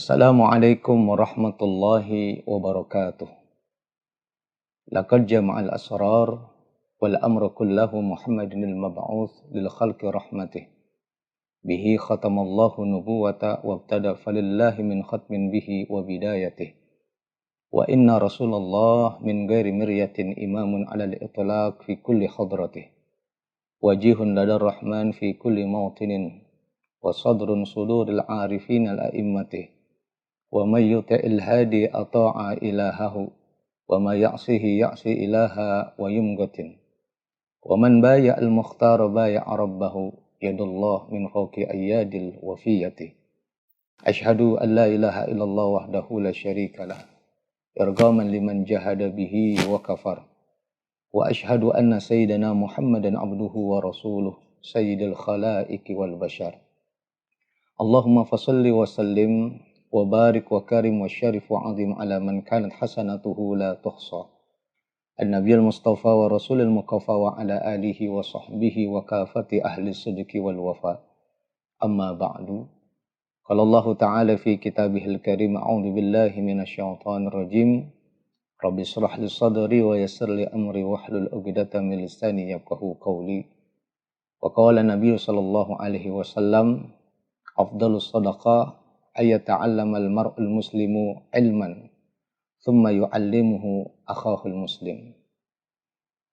Assalamualaikum warahmatullahi wabarakatuh. Laqad jama'al asrar wal amru kullahu Muhammadin al-mab'uts lil khalqi rahmatih. Bihi khatamallahu nubuwata wabtada falillahi min khatmin bihi wa bidayatih. Wa inna Rasulullah min ghairi miryatin imamun 'alal itlaq fi kulli hadratih. Wajihun ladar rahman fi kulli mawtinin wa sadrun suduril 'arifin al-a'immatih. Wa may yuti'il hadi ata'a ilahahu wa may ya'sihi ya'si ilaha wa yumgatin. Wa man baya'al mukhtara baya'a rabbahu yadullah min fawqi ayyadil wafiyati. Ashhadu an la ilaha illallah wahdahu la syarika lah irghaman liman jahada bihi wa kafar. Wa ashhadu anna sayyidana Muhammadan abduhu wa rasuluh sayyidil khalaiqi wal bashar. Allahumma fasalli wa sallim wa barik wa karim wa syarif wa azim ala man kanat hasanatuhu la tuhsa. An-Nabiyul Mustafa wa Rasulul Muqaffa wa ala alihi wa sahbihi wa kafati ahli sidqi wal wafa. Amma ba'du. Qala Allah Ta'ala fi kitabihil karim, a'udzu billahi minasyaitonir rajim. Rabbi shrah li sadri wa yassir li amri wahlul 'uqdatam min lisani yafqahu qawli. Wa qala Nabi sallallahu alaihi wasallam, afdhalus shadaqah ayata'allamal mar'ul muslimu ilman thumma yu'allimuhu akhahul muslim.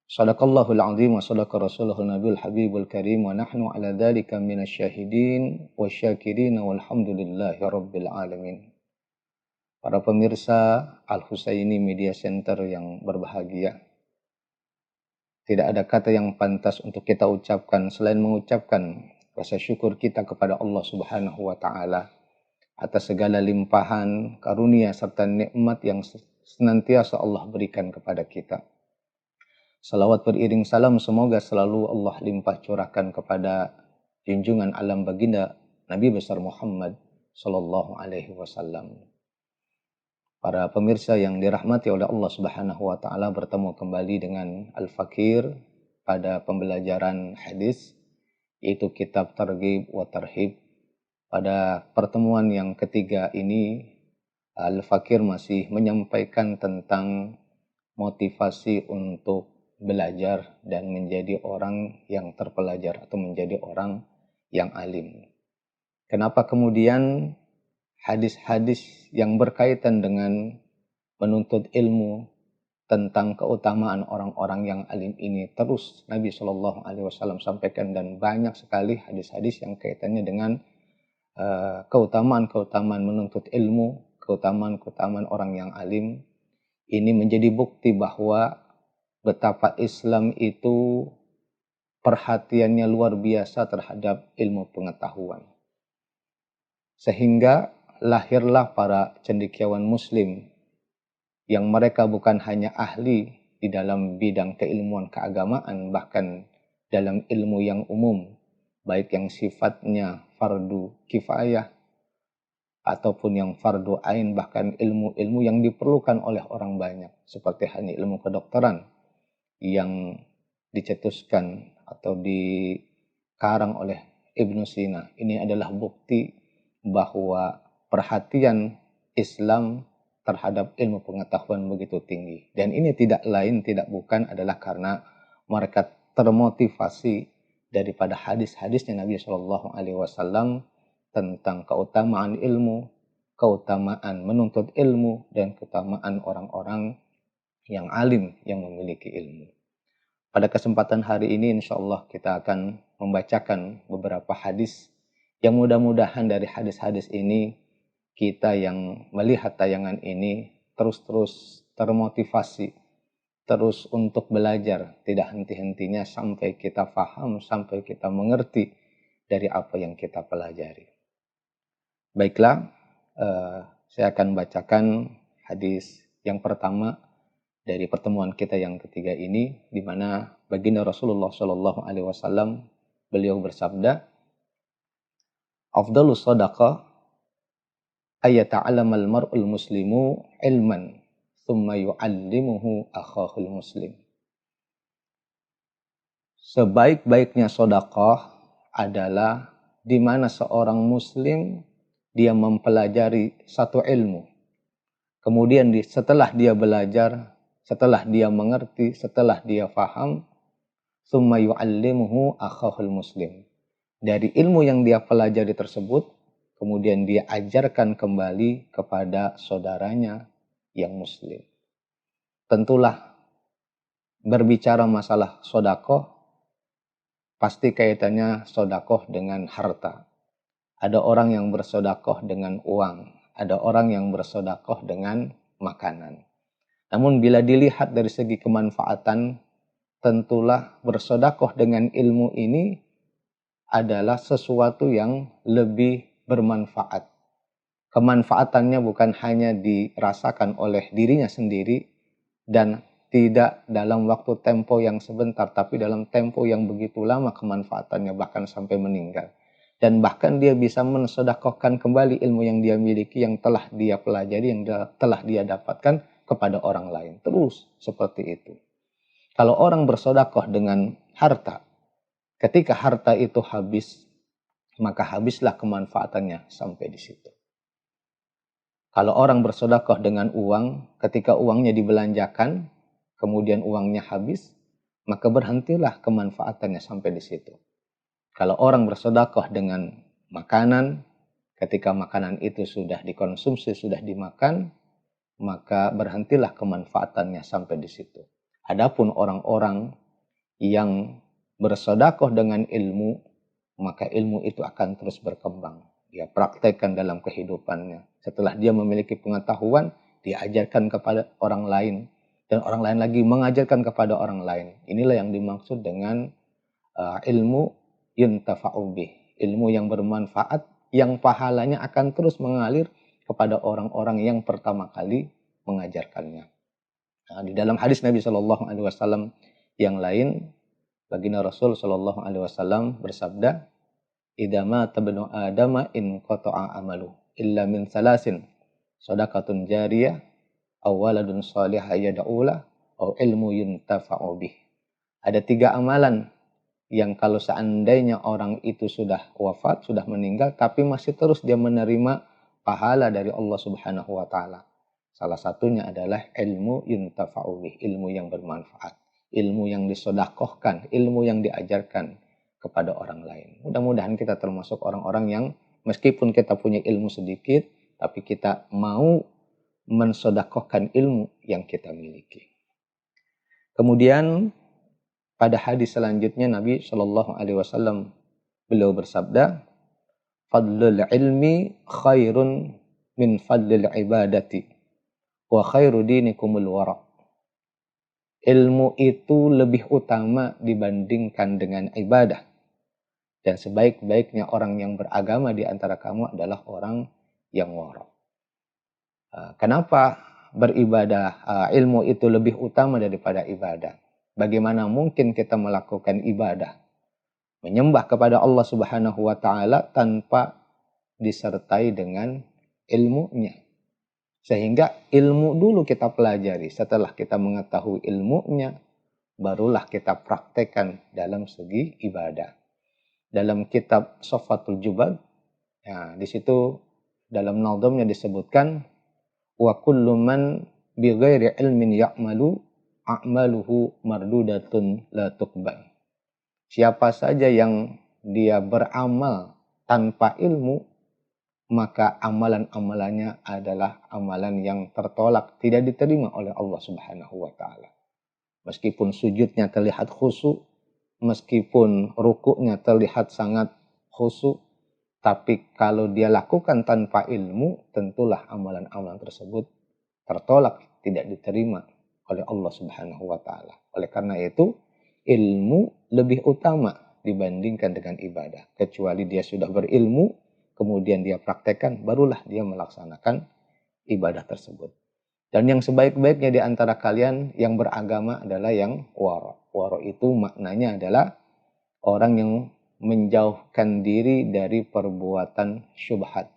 Shadaqallahul azim wa shadaqa rasuluhul nabiyul habibul karim wa nahnu ala dhalika minasyahidin wasyakirin walhamdulillahi rabbil alamin. Para pemirsa Al-Husaini Media Center yang berbahagia, tidak ada kata yang pantas untuk kita ucapkan selain mengucapkan rasa syukur kita kepada Allah Subhanahu wa taala atas segala limpahan, karunia, serta nikmat yang senantiasa Allah berikan kepada kita. Salawat beriring salam semoga selalu Allah limpah curahkan kepada junjungan alam baginda Nabi besar Muhammad sallallahu alaihi wasallam. Para pemirsa yang dirahmati oleh Allah Subhanahu wa taala, bertemu kembali dengan Al-Fakir pada pembelajaran hadis, yaitu kitab Targhib wa Tarhib. Pada pertemuan yang ketiga ini, Al-Fakir masih menyampaikan tentang motivasi untuk belajar dan menjadi orang yang terpelajar atau menjadi orang yang alim. Kenapa kemudian hadis-hadis yang berkaitan dengan menuntut ilmu tentang keutamaan orang-orang yang alim ini terus Nabi Shallallahu Alaihi Wasallam sampaikan, dan banyak sekali hadis-hadis yang kaitannya dengan keutamaan-keutamaan menuntut ilmu, keutamaan-keutamaan orang yang alim. Ini menjadi bukti bahwa betapa Islam itu perhatiannya luar biasa terhadap ilmu pengetahuan. Sehingga lahirlah para cendekiawan muslim yang mereka bukan hanya ahli di dalam bidang keilmuan keagamaan, bahkan dalam ilmu yang umum, baik yang sifatnya fardu kifayah ataupun yang fardu ain, bahkan ilmu-ilmu yang diperlukan oleh orang banyak, seperti hanya ilmu kedokteran yang dicetuskan atau dikarang oleh Ibnu Sina. Ini adalah bukti bahwa perhatian Islam terhadap ilmu pengetahuan begitu tinggi. Dan ini tidak lain, tidak bukan adalah karena mereka termotivasi daripada hadis-hadisnya Nabi Shallallahu Alaihi Wasallam tentang keutamaan ilmu, keutamaan menuntut ilmu, dan keutamaan orang-orang yang alim yang memiliki ilmu. Pada kesempatan hari ini insya Allah kita akan membacakan beberapa hadis yang mudah-mudahan dari hadis-hadis ini kita yang melihat tayangan ini terus-terus termotivasi, terus untuk belajar, tidak henti-hentinya sampai kita paham, sampai kita mengerti dari apa yang kita pelajari. Baiklah, saya akan bacakan hadis yang pertama dari pertemuan kita yang ketiga ini, di mana baginda Rasulullah Shallallahu Alaihi Wasallam beliau bersabda, "Afdhalus shadaqah ayata'allamal mar'ul muslimu ilman thumma yu'allimuhu akhahul muslim." Sebaik-baiknya sedekah adalah di mana seorang muslim dia mempelajari satu ilmu. Kemudian setelah dia belajar, setelah dia mengerti, setelah dia faham, summa yu'allimuhu akhahul muslim. Dari ilmu yang dia pelajari tersebut, kemudian dia ajarkan kembali kepada saudaranya yang muslim. Tentulah berbicara masalah sodakoh, pasti kaitannya sodakoh dengan harta. Ada orang yang bersodakoh dengan uang, ada orang yang bersodakoh dengan makanan. Namun bila dilihat dari segi kemanfaatan, tentulah bersodakoh dengan ilmu ini adalah sesuatu yang lebih bermanfaat. Kemanfaatannya bukan hanya dirasakan oleh dirinya sendiri dan tidak dalam waktu tempo yang sebentar, tapi dalam tempo yang begitu lama kemanfaatannya, bahkan sampai meninggal. Dan bahkan dia bisa mensedekahkan kembali ilmu yang dia miliki, yang telah dia pelajari, yang telah dia dapatkan kepada orang lain. Terus seperti itu. Kalau orang bersedekah dengan harta, ketika harta itu habis, maka habislah kemanfaatannya sampai di situ. Kalau orang bersedekah dengan uang, ketika uangnya dibelanjakan, kemudian uangnya habis, maka berhentilah kemanfaatannya sampai di situ. Kalau orang bersedekah dengan makanan, ketika makanan itu sudah dikonsumsi, sudah dimakan, maka berhentilah kemanfaatannya sampai di situ. Adapun orang-orang yang bersedekah dengan ilmu, maka ilmu itu akan terus berkembang. Dia praktekkan dalam kehidupannya. Setelah dia memiliki pengetahuan, dia ajarkan kepada orang lain. Dan orang lain lagi mengajarkan kepada orang lain. Inilah yang dimaksud dengan ilmu yuntafa'u bih. Ilmu yang bermanfaat, yang pahalanya akan terus mengalir kepada orang-orang yang pertama kali mengajarkannya. Nah, di dalam hadis Nabi SAW yang lain, baginda Rasul SAW bersabda, "Idza mata ibnu Adama in qata'a amalu illa min salasin, shadaqatun jariyah, aw waladun shalihah yad'ulah, aw ilmu yuntafa'u bih." Ada 3 amalan yang kalau seandainya orang itu sudah wafat, sudah meninggal, tapi masih terus dia menerima pahala dari Allah Subhanahu wa taala. Salah satunya adalah ilmu yuntafa'u bih, ilmu yang bermanfaat, ilmu yang disedekahkan, ilmu yang diajarkan kepada orang lain. Mudah-mudahan kita termasuk orang-orang yang meskipun kita punya ilmu sedikit, tapi kita mau mensedekahkan ilmu yang kita miliki. Kemudian pada hadis selanjutnya Nabi Shallallahu Alaihi Wasallam beliau bersabda, "Fadlul ilmi khairun min fadlil ibadati, wa khairu dinikumul wara." Ilmu itu lebih utama dibandingkan dengan ibadah. Dan sebaik-baiknya orang yang beragama di antara kamu adalah orang yang wara. Kenapa beribadah, ilmu itu lebih utama daripada ibadah? Bagaimana mungkin kita melakukan ibadah, menyembah kepada Allah Subhanahu wa taala tanpa disertai dengan ilmunya? Sehingga ilmu dulu kita pelajari, setelah kita mengetahui ilmunya, barulah kita praktekkan dalam segi ibadah. Dalam kitab Shafwatul Jubad, di situ dalam nazamnya disebutkan, wa kullu man bighairi ilmin ya'malu a'maluhu mardudatun la tuqbal. Siapa saja yang dia beramal tanpa ilmu, maka amalan-amalannya adalah amalan yang tertolak, tidak diterima oleh Allah Subhanahu wa taala. Meskipun sujudnya terlihat khusyuk, meskipun rukuknya terlihat sangat khusyuk, tapi kalau dia lakukan tanpa ilmu, tentulah amalan-amalan tersebut tertolak, tidak diterima oleh Allah Subhanahu wa taala. Oleh karena itu, ilmu lebih utama dibandingkan dengan ibadah. Kecuali dia sudah berilmu, kemudian dia praktekkan, barulah dia melaksanakan ibadah tersebut. Dan yang sebaik-baiknya di antara kalian yang beragama adalah yang wara. Wara itu maknanya adalah orang yang menjauhkan diri dari perbuatan syubhat.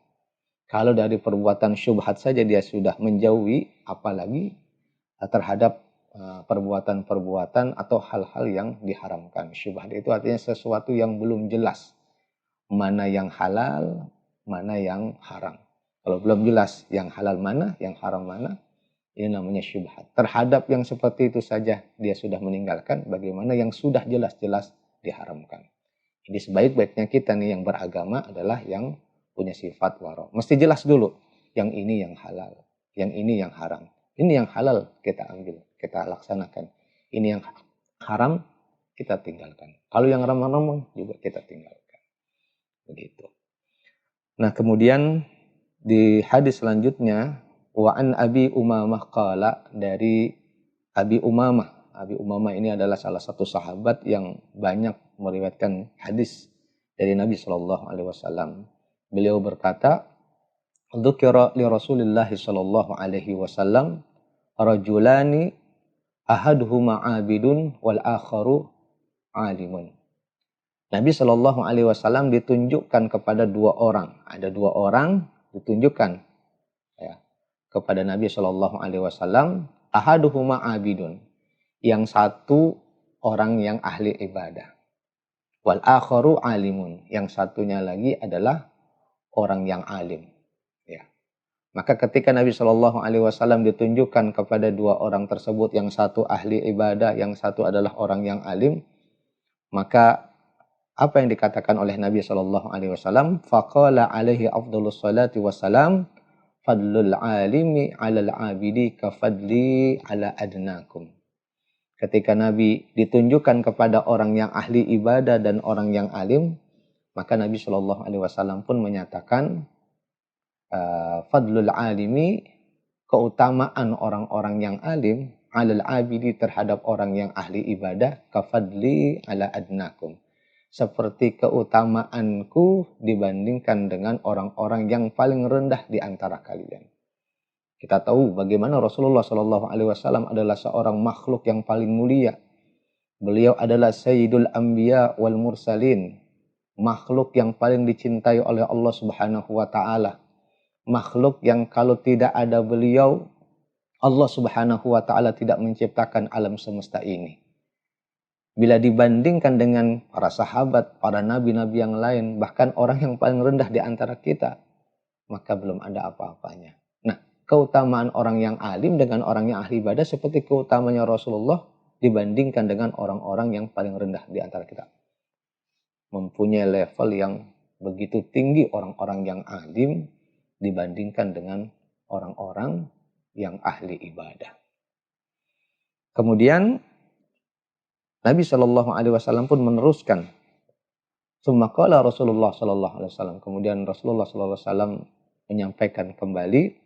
Kalau dari perbuatan syubhat saja dia sudah menjauhi, apalagi terhadap perbuatan-perbuatan atau hal-hal yang diharamkan. Syubhat itu artinya sesuatu yang belum jelas. Mana yang halal, mana yang haram. Kalau belum jelas yang halal mana, yang haram mana, ini namanya syubhat. Terhadap yang seperti itu saja dia sudah meninggalkan, bagaimana yang sudah jelas-jelas diharamkan. Jadi sebaik-baiknya kita nih yang beragama adalah yang punya sifat waro. Mesti jelas dulu, yang ini yang halal, yang ini yang haram. Ini yang halal kita ambil, kita laksanakan. Ini yang haram kita tinggalkan. Kalau yang haram-haram juga kita tinggalkan. Begitu. Nah, kemudian di hadis selanjutnya, wa an Abi Umamah qala, dari Abi Umamah. Abi Umamah ini adalah salah satu sahabat yang banyak meriwayatkan hadis dari Nabi Shallallahu Alaihi Wasallam. Beliau berkata, "Dzukira li Rasulillah Shallallahu Alaihi Wasallam rajulani ahaduhuma abidun wal akharu alimun." Nabi Shallallahu Alaihi Wasallam ditunjukkan kepada dua orang. Ada dua orang ditunjukkan ya, kepada Nabi Shallallahu Alaihi Wasallam. Ahaduhuma abidun, yang satu orang yang ahli ibadah. Wal akharu alimun, yang satunya lagi adalah orang yang alim. Ya. Maka ketika Nabi Shallallahu Alaihi Wasallam ditunjukkan kepada dua orang tersebut, yang satu ahli ibadah, yang satu adalah orang yang alim, maka apa yang dikatakan oleh Nabi Shallallahu Alaihi Wasallam? Faqala alaihi afdhalus salati wassalam, fadlul alimi alal abidi kafadli ala adnakum. Ketika Nabi ditunjukkan kepada orang yang ahli ibadah dan orang yang alim, maka Nabi Shallallahu Alaihi Wasallam pun menyatakan fadlul alimi, keutamaan orang-orang yang alim, alal abidi, terhadap orang yang ahli ibadah, kafadli ala adnakum, seperti keutamaanku dibandingkan dengan orang-orang yang paling rendah di antara kalian. Kita tahu bagaimana Rasulullah Shallallahu Alaihi Wasallam adalah seorang makhluk yang paling mulia. Beliau adalah Sayyidul Anbiya wal Mursalin, makhluk yang paling dicintai oleh Allah Subhanahu Wa Taala, makhluk yang kalau tidak ada beliau, Allah Subhanahu Wa Taala tidak menciptakan alam semesta ini. Bila dibandingkan dengan para sahabat, para nabi-nabi yang lain, bahkan orang yang paling rendah di antara kita, maka belum ada apa-apanya. Nah, keutamaan orang yang alim dengan orang yang ahli ibadah seperti keutamanya Rasulullah dibandingkan dengan orang-orang yang paling rendah di antara kita. Mempunyai level yang begitu tinggi orang-orang yang alim dibandingkan dengan orang-orang yang ahli ibadah. Kemudian Nabi Shallallahu Alaihi Wasallam pun meneruskan. Summa qala Rasulullah Shallallahu Alaihi Wasallam. Kemudian Rasulullah Shallallahu Alaihi Wasallam menyampaikan kembali,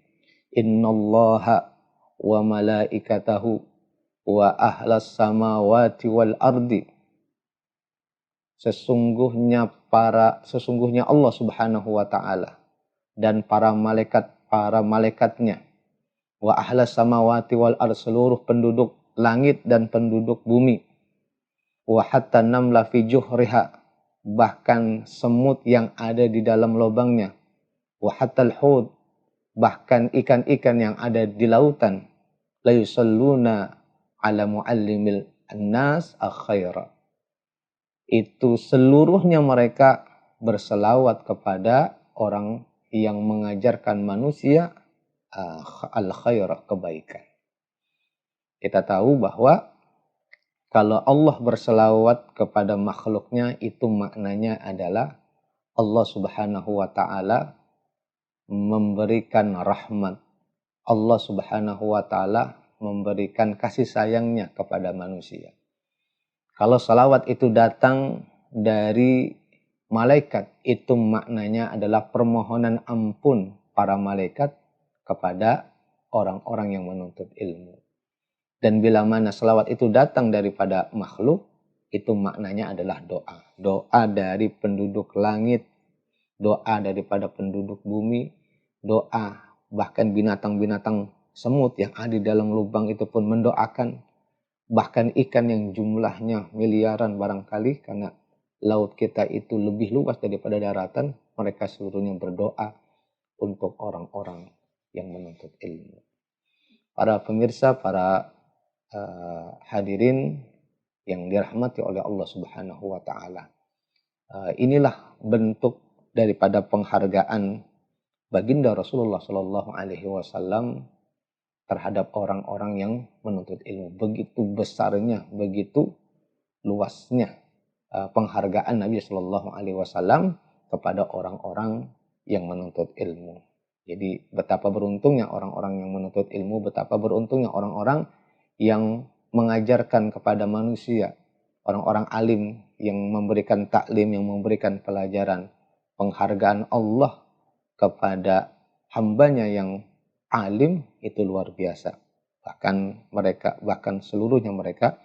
Innallaha wa malaikatahu wa ahlas samawati wal ardi. Sesungguhnya Allah Subhanahu wa taala dan para malaikatnya, wa ahlas samawati wal ardi, seluruh penduduk langit dan penduduk bumi, wa hatta namla fi juhriha, bahkan semut yang ada di dalam lubangnya, wa hatal hud, bahkan ikan-ikan yang ada di lautan, la yusalluna ala muallimil annas akhaira. Itu seluruhnya mereka berselawat kepada orang yang mengajarkan manusia al khaira, kebaikan. Kita tahu bahwa kalau Allah berselawat kepada makhluknya, itu maknanya adalah Allah Subhanahu wa taala memberikan rahmat. Allah Subhanahu wa taala memberikan kasih sayangnya kepada manusia. Kalau salawat itu datang dari malaikat, itu maknanya adalah permohonan ampun para malaikat kepada orang-orang yang menuntut ilmu. Dan bila mana salawat itu datang daripada makhluk, itu maknanya adalah doa. Doa dari penduduk langit, doa daripada penduduk bumi, doa bahkan binatang-binatang semut yang ada di dalam lubang itu pun mendoakan. Bahkan ikan yang jumlahnya miliaran barangkali, karena laut kita itu lebih luas daripada daratan, mereka seluruhnya berdoa untuk orang-orang yang menuntut ilmu. Para pemirsa, para hadirin yang dirahmati oleh Allah Subhanahu wa taala. Inilah bentuk daripada penghargaan baginda Rasulullah Shallallahu Alaihi Wasallam terhadap orang-orang yang menuntut ilmu. Begitu besarnya, begitu luasnya penghargaan Nabi Shallallahu Alaihi Wasallam kepada orang-orang yang menuntut ilmu. Jadi betapa beruntungnya orang-orang yang menuntut ilmu, betapa beruntungnya orang-orang yang mengajarkan kepada manusia, orang-orang alim yang memberikan taklim, yang memberikan pelajaran. Penghargaan Allah kepada hambanya yang alim itu luar biasa. Bahkan seluruhnya mereka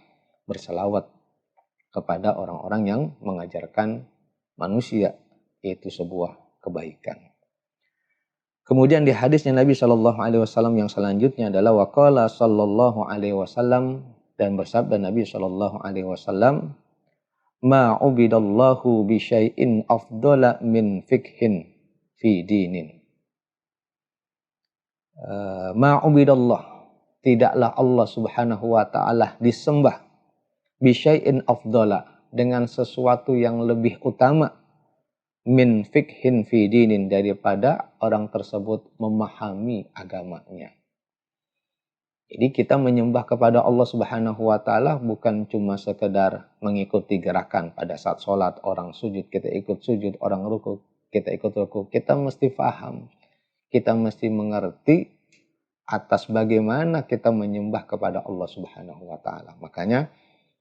berselawat kepada orang-orang yang mengajarkan manusia, yaitu sebuah kebaikan. Kemudian di hadisnya Nabi Shallallahu Alaihi Wasallam yang selanjutnya adalah waqala Shallallahu Alaihi Wasallam, dan bersabda Nabi Shallallahu Alaihi Wasallam, ma ubidallahu bi syai'in afdala min fikhin fi dinin. Ma ubidallah, tidaklah Allah Subhanahu wa taala disembah bi syai'in afdala, dengan sesuatu yang lebih utama, min fikhin fi dinin, daripada orang tersebut memahami agamanya. Jadi kita menyembah kepada Allah Subhanahu wa taala bukan cuma sekedar mengikuti gerakan pada saat sholat, orang sujud kita ikut sujud, orang ruku kita ikut ruku. Kita mesti paham, kita mesti mengerti atas bagaimana kita menyembah kepada Allah Subhanahu wa taala. Makanya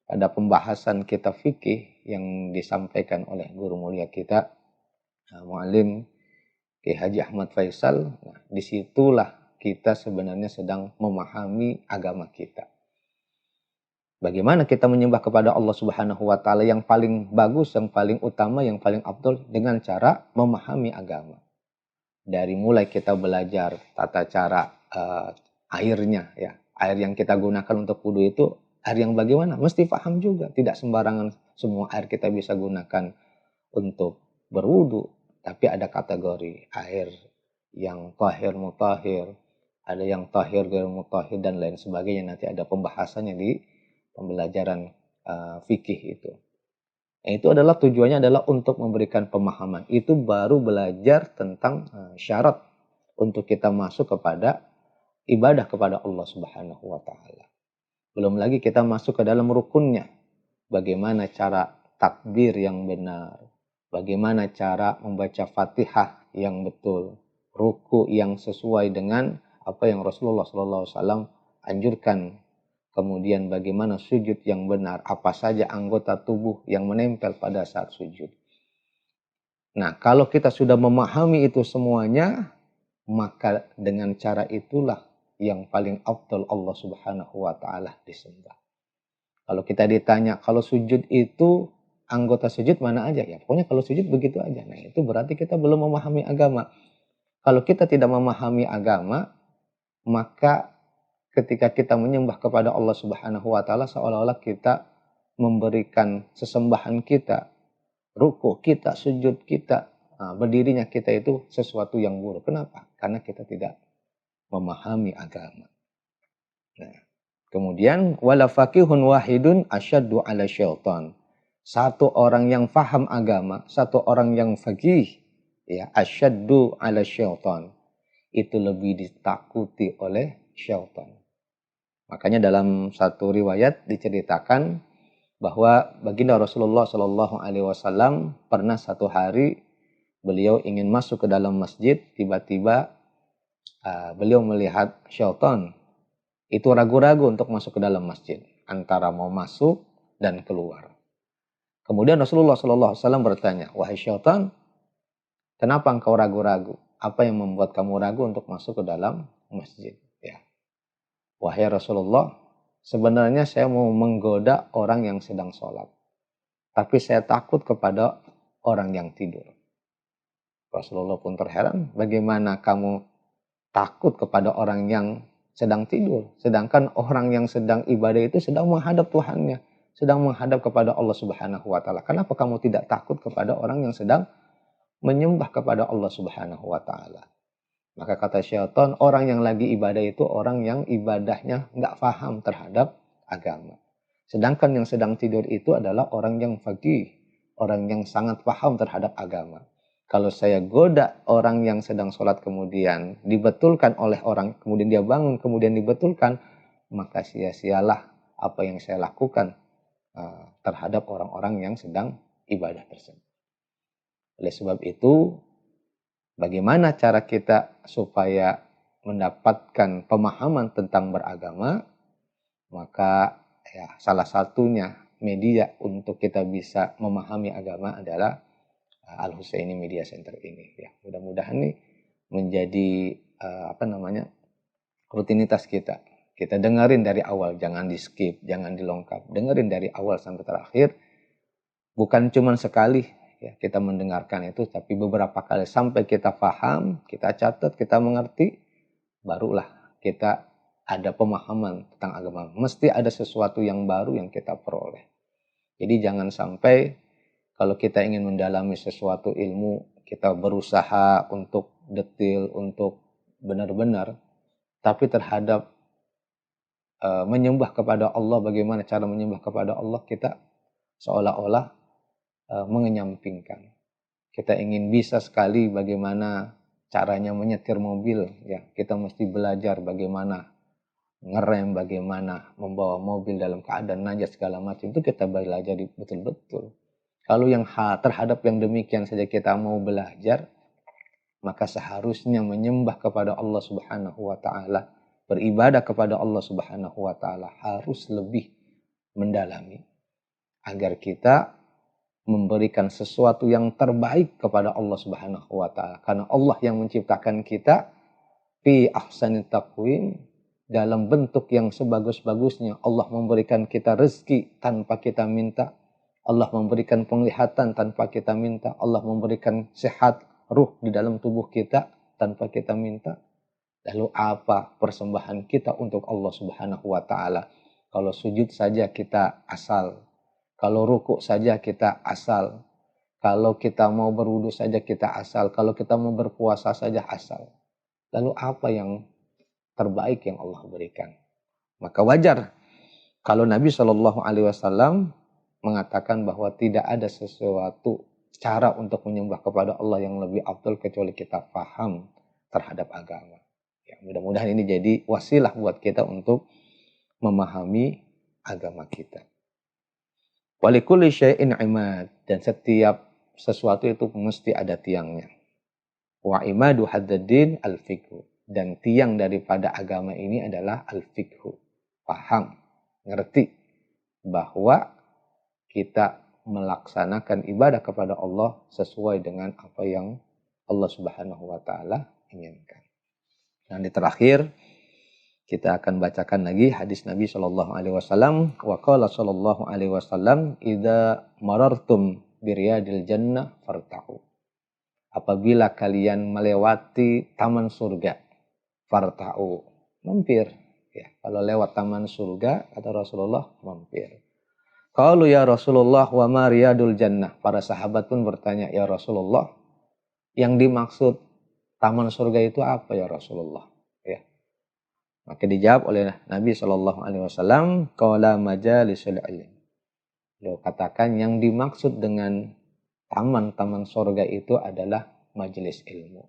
pada pembahasan kita fikih yang disampaikan oleh guru mulia kita, Muallim Ki Haji Ahmad Faisal, nah, disitulah kita sebenarnya sedang memahami agama kita. Bagaimana kita menyembah kepada Allah Subhanahu wa taala yang paling bagus, yang paling utama, yang paling afdol, dengan cara memahami agama. Dari mulai kita belajar tata cara airnya, ya. Air yang kita gunakan untuk wudu itu air yang bagaimana? Mesti paham juga. Tidak sembarangan semua air kita bisa gunakan untuk berwudu, tapi ada kategori air yang tahir mutahhir, ada yang tahir ghairu mutahhir, dan lain sebagainya. Nanti ada pembahasannya di pembelajaran fikih itu. Nah, itu adalah tujuannya adalah untuk memberikan pemahaman. Itu baru belajar tentang syarat untuk kita masuk kepada ibadah kepada Allah Subhanahu wa taala. Belum lagi kita masuk ke dalam rukunnya. Bagaimana cara takbir yang benar, bagaimana cara membaca Fatihah yang betul, ruku yang sesuai dengan apa yang Rasulullah SAW anjurkan. Kemudian bagaimana sujud yang benar, apa saja anggota tubuh yang menempel pada saat sujud. Nah, kalau kita sudah memahami itu semuanya, maka dengan cara itulah yang paling afdal Allah Subhanahu wa taala disembah. Kalau kita ditanya, kalau sujud itu anggota sujud mana aja? Ya, pokoknya kalau sujud begitu aja. Nah, itu berarti kita belum memahami agama. Kalau kita tidak memahami agama, maka ketika kita menyembah kepada Allah Subhanahu wa taala seolah-olah kita memberikan sesembahan kita, ruku kita, sujud kita, berdirinya kita itu sesuatu yang buruk. Kenapa? Karena kita tidak memahami agama. Nah, kemudian wala faqihun wahidun asyaddu ala syaitan. Satu orang yang faham agama, satu orang yang faqih, ya, asyaddu ala syaitan, itu lebih ditakuti oleh syaitan. Makanya dalam satu riwayat diceritakan bahwa baginda Rasulullah Shallallahu Alaihi Wasallam pernah satu hari beliau ingin masuk ke dalam masjid, tiba-tiba beliau melihat syaitan itu ragu-ragu untuk masuk ke dalam masjid, antara mau masuk dan keluar. Kemudian Rasulullah Shallallahu Alaihi Wasallam bertanya, wahai syaitan, kenapa engkau ragu-ragu? Apa yang membuat kamu ragu untuk masuk ke dalam masjid? Ya. Wahai Rasulullah, sebenarnya saya mau menggoda orang yang sedang sholat, tapi saya takut kepada orang yang tidur. Rasulullah pun terheran, bagaimana kamu takut kepada orang yang sedang tidur, sedangkan orang yang sedang ibadah itu sedang menghadap Tuhannya, sedang menghadap kepada Allah Subhanahu wa taala. Kenapa kamu tidak takut kepada orang yang sedang menyembah kepada Allah Subhanahu wa taala? Maka kata syaitan, orang yang lagi ibadah itu orang yang ibadahnya nggak paham terhadap agama. Sedangkan yang sedang tidur itu adalah orang yang faqih, orang yang sangat paham terhadap agama. Kalau saya goda orang yang sedang sholat kemudian dibetulkan oleh orang, kemudian dia bangun, kemudian dibetulkan, maka sia-sialah apa yang saya lakukan terhadap orang-orang yang sedang ibadah tersebut. Oleh sebab itu, bagaimana cara kita supaya mendapatkan pemahaman tentang beragama? Maka ya salah satunya media untuk kita bisa memahami agama adalah Al-Husaini Media Center ini. Ya, mudah-mudahan nih menjadi rutinitas kita. Kita dengerin dari awal, jangan di skip, jangan dilongkap. Dengerin dari awal sampai terakhir. Bukan cuma sekali ya kita mendengarkan itu, tapi beberapa kali sampai kita paham, kita catat, kita mengerti, barulah kita ada pemahaman tentang agama. Mesti ada sesuatu yang baru yang kita peroleh. Jadi jangan sampai kalau kita ingin mendalami sesuatu ilmu, kita berusaha untuk detail, untuk benar-benar, tapi terhadap menyembah kepada Allah, bagaimana cara menyembah kepada Allah, kita seolah-olah mengenyampingkan. Kita ingin bisa sekali bagaimana caranya menyetir mobil, ya kita mesti belajar bagaimana ngerem, bagaimana membawa mobil dalam keadaan najis segala macam, itu kita belajar betul-betul. Kalau yang terhadap yang demikian saja kita mau belajar, maka seharusnya menyembah kepada Allah Subhanahu wa taala, beribadah kepada Allah Subhanahu wa taala harus lebih mendalami agar kita memberikan sesuatu yang terbaik kepada Allah Subhanahu wa taala. Karena Allah yang menciptakan kita fi ahsanit taqwim, dalam bentuk yang sebagus-bagusnya. Allah memberikan kita rezeki tanpa kita minta. Allah memberikan penglihatan tanpa kita minta. Allah memberikan sehat ruh di dalam tubuh kita tanpa kita minta. Lalu apa persembahan kita untuk Allah Subhanahu wa taala? Kalau sujud saja kita asal. Kalau rukuk saja kita asal. Kalau kita mau berwudu saja kita asal. Kalau kita mau berpuasa saja asal. Lalu apa yang terbaik yang Allah berikan? Maka wajar kalau Nabi Shallallahu Alaihi Wasallam mengatakan bahwa tidak ada sesuatu cara untuk menyembah kepada Allah yang lebih afdal kecuali kita paham terhadap agama. Ya, mudah-mudahan ini jadi wasilah buat kita untuk memahami agama kita. Walikulli syai'in imad, dan setiap sesuatu itu mesti ada tiangnya. Wa imadu haddaddin al-fiqhu, dan tiang daripada agama ini adalah al-fiqhu. Paham, ngerti bahwa kita melaksanakan ibadah kepada Allah sesuai dengan apa yang Allah Subhanahu wa taala inginkan. Dan di terakhir kita akan bacakan lagi hadis Nabi Shallallahu Alaihi Wasallam. Wa qala Shallallahu Alaihi Wasallam, idza marartum biriyadil jannah fartahu. Apabila kalian melewati taman surga, fartahu, mampir. Ya, kalau lewat taman surga, kata Rasulullah, mampir. Qalu ya Rasulullah wa ma riyadul jannah. Para sahabat pun bertanya, ya Rasulullah, yang dimaksud taman surga itu apa ya Rasulullah? Ya. Maka dijawab oleh Nabi Shallallahu Alaihi Wasallam, qala majalisul ilm. Beliau katakan yang dimaksud dengan taman-taman surga itu adalah majelis ilmu.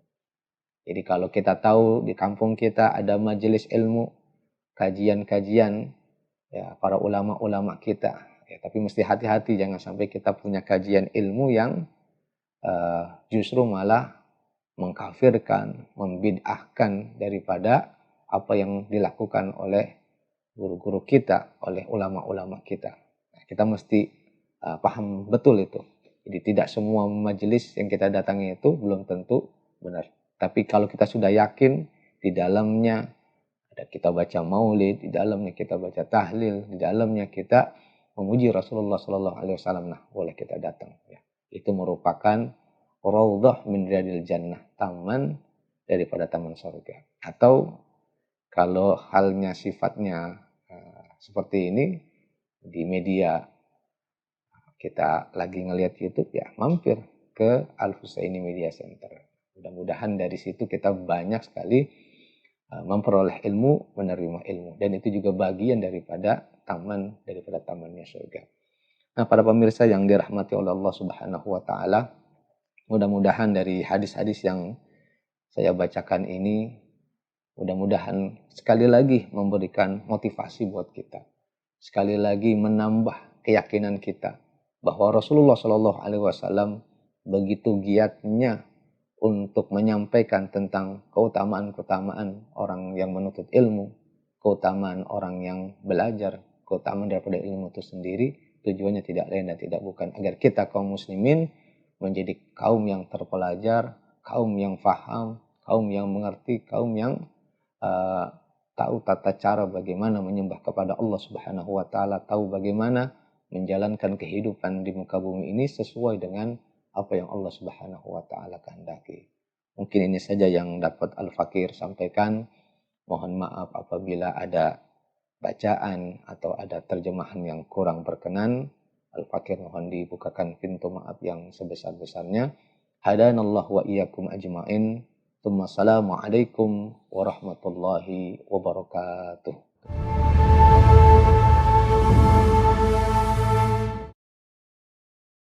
Jadi kalau kita tahu di kampung kita ada majelis ilmu, kajian-kajian ya para ulama-ulama kita. Ya, tapi mesti hati-hati jangan sampai kita punya kajian ilmu yang justru malah mengkafirkan, membid'ahkan daripada apa yang dilakukan oleh guru-guru kita, oleh ulama-ulama kita. Nah, kita mesti paham betul itu. Jadi tidak semua majelis yang kita datangi itu belum tentu benar. Tapi kalau kita sudah yakin di dalamnya ada kita baca maulid, di dalamnya kita baca tahlil, di dalamnya kita memuji Rasulullah Sallallahu Alaihi Wasallam, nah boleh kita datang. Ya. Itu merupakan raudhah min riyadil jannah, taman daripada taman surga. Atau kalau halnya sifatnya seperti ini, di media kita lagi ngelihat YouTube, ya mampir ke Al-Husaini Media Center. Mudah-mudahan dari situ kita banyak sekali memperoleh ilmu, menerima ilmu. Dan itu juga bagian daripada tamannya surga. Nah, para pemirsa yang dirahmati oleh Allah Subhanahu wa taala, Mudah-mudahan dari hadis-hadis yang saya bacakan ini, mudah-mudahan sekali lagi memberikan motivasi buat kita. Sekali lagi menambah keyakinan kita bahwa Rasulullah Shallallahu Alaihi Wasallam begitu giatnya untuk menyampaikan tentang keutamaan-keutamaan orang yang menuntut ilmu, keutamaan orang yang belajar, keutamaan daripada ilmu itu sendiri. Tujuannya tidak lain dan tidak bukan agar kita kaum muslimin menjadi kaum yang terpelajar, kaum yang faham, kaum yang mengerti, kaum yang tahu tata cara bagaimana menyembah kepada Allah Subhanahu wa taala, tahu bagaimana menjalankan kehidupan di muka bumi ini sesuai dengan apa yang Allah Subhanahu wa taala kehendaki. Mungkin ini saja yang dapat Al-Fakir sampaikan. Mohon maaf apabila ada bacaan atau ada terjemahan yang kurang berkenan. Al-Fakir mohon dibukakan pintu maaf yang sebesar-besarnya. Hadanallahu wa iyyakum ajma'in. Assalamualaikum warahmatullahi wabarakatuh.